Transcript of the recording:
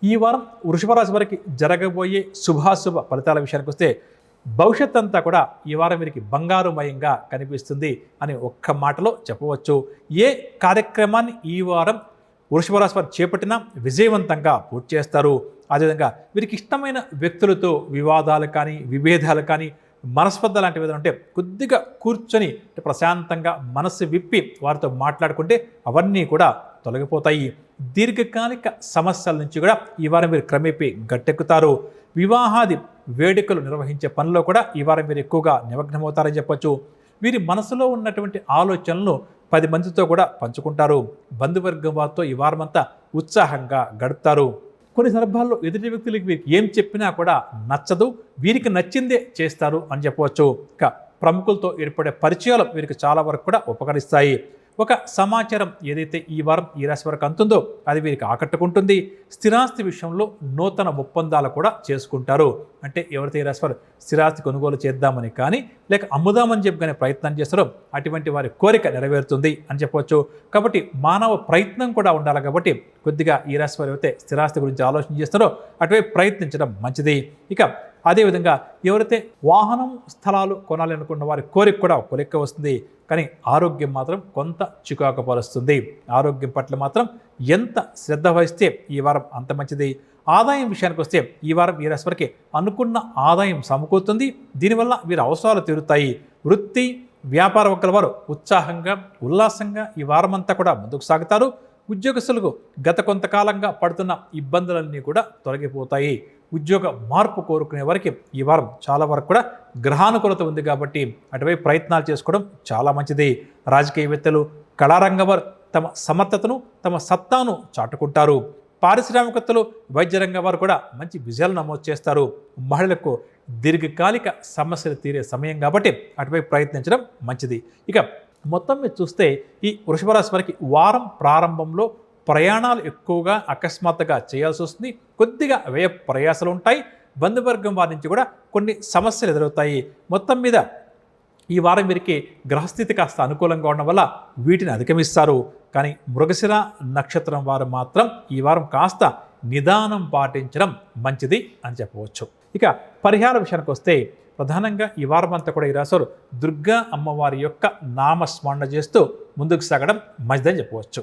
ఈ వారం వృషభ రాశి వారికి జరగబోయే శుభాశుభ ఫలితాల విషయానికి వస్తే భవిష్యత్ అంతా కూడా ఈ వారం వీరికి బంగారుమయంగా కనిపిస్తుంది అని ఒక్క మాటలో చెప్పవచ్చు. ఏ కార్యక్రమాన్ని ఈ వారం వృషభ రాశి వారు చేపట్టినా విజయవంతంగా పూర్తి చేస్తారు. అదేవిధంగా వీరికి ఇష్టమైన వ్యక్తులతో వివాదాలు కానీ విభేదాలు కానీ మనస్పర్ధ లాంటివి ఏదైనా ఉంటే కొద్దిగా కూర్చొని ప్రశాంతంగా మనసు విప్పి వారితో మాట్లాడుకుంటే అవన్నీ కూడా తొలగిపోతాయి. దీర్ఘకాలిక సమస్యల నుంచి కూడా ఈ వారం మీరు క్రమేపీ గట్టెక్కుతారు. వివాహాది వేడుకలు నిర్వహించే పనిలో కూడా ఈ వారం మీరు ఎక్కువగా నిమగ్నమవుతారని చెప్పొచ్చు. వీరి మనసులో ఉన్నటువంటి ఆలోచనలను 10 మందితో కూడా పంచుకుంటారు. బంధువర్గం వారితో ఈ వారం అంతా ఉత్సాహంగా గడుపుతారు. కొన్ని సందర్భాల్లో ఎదుటి వ్యక్తులకి వీరికి ఏం చెప్పినా కూడా నచ్చదు, వీరికి నచ్చిందే చేస్తారు అని చెప్పవచ్చు. ఇక ప్రముఖులతో ఏర్పడే పరిచయాలు వీరికి చాలా వరకు కూడా ఉపకరిస్తాయి. ఒక సమాచారం ఏదైతే ఈ వారం ఈ రాశి వరకు అందుతుందో అది వీరికి ఆకట్టుకుంటుంది. స్థిరాస్తి విషయంలో నూతన ఒప్పందాలు కూడా చేసుకుంటారు. అంటే ఎవరైతే ఈ రాశి వారు స్థిరాస్తి కొనుగోలు చేద్దామని కానీ లేక అమ్ముదామని చెప్పి కానీ ప్రయత్నం చేస్తారో అటువంటి వారి కోరిక నెరవేరుతుంది అని చెప్పవచ్చు. కాబట్టి మానవ ప్రయత్నం కూడా ఉండాలి. కాబట్టి కొద్దిగా ఈ రాశి వారు అయితే స్థిరాస్తి గురించి ఆలోచన చేస్తారో అటువైపు ప్రయత్నించడం మంచిది. ఇక అదేవిధంగా ఎవరైతే వాహనం స్థలాలు కొనాలి అనుకున్న వారి కోరిక కూడా కొలిక్క వస్తుంది. కానీ ఆరోగ్యం మాత్రం కొంత చికాకు పరుస్తుంది. ఆరోగ్యం పట్ల మాత్రం ఎంత శ్రద్ధ వహిస్తే ఈ వారం అంత మంచిది. ఆదాయం విషయానికి వస్తే ఈ వారం ఈ రాశి వారికి అనుకున్న ఆదాయం సమకూరుతుంది. దీనివల్ల వీరి అవసరాలు తీరుతాయి. వృత్తి వ్యాపార వర్గాల వారు ఉత్సాహంగా ఉల్లాసంగా ఈ వారం అంతా కూడా ముందుకు సాగుతారు. ఉద్యోగస్తులకు గత కొంతకాలంగా పడుతున్న ఇబ్బందులన్నీ కూడా తొలగిపోతాయి. ఉద్యోగ మార్పు కోరుకునే వారికి ఈ వారం చాలా వరకు కూడా గ్రహానుకూలత ఉంది. కాబట్టి అటువైపు ప్రయత్నాలు చేసుకోవడం చాలా మంచిది. రాజకీయవేత్తలు కళారంగం వారు తమ సమర్థతను తమ సత్తాను చాటుకుంటారు. పారిశ్రామికవేత్తలు వైద్య రంగం వారు కూడా మంచి విజయాలు నమోదు చేస్తారు. మహిళలకు దీర్ఘకాలిక సమస్యలు తీరే సమయం కాబట్టి అటువైపు ప్రయత్నించడం మంచిది. ఇక మొత్తం మీద చూస్తే ఈ వృషభ రాశి వారికి వారం ప్రారంభంలో ప్రయాణాలు ఎక్కువగా అకస్మాత్తుగా చేయాల్సి వస్తుంది. కొద్దిగా వ్యయ ప్రయాసాలు ఉంటాయి. బంధువర్గం వారి నుంచి కూడా కొన్ని సమస్యలు ఎదురవుతాయి. మొత్తం మీద ఈ వారం వీరికి గ్రహస్థితి కాస్త అనుకూలంగా ఉండడం వల్ల వీటిని అధిగమిస్తారు. కానీ మృగశిర నక్షత్రం వారు మాత్రం ఈ వారం కాస్త నిదానం పాటించడం మంచిది అని చెప్పవచ్చు. ఇక పరిహార విషయానికి వస్తే ప్రధానంగా ఈ వారం అంతా కూడా ఈ రాశులు దుర్గా అమ్మవారి యొక్క నామస్మరణ చేస్తూ ముందుకు సాగడం మంచిదని చెప్పవచ్చు.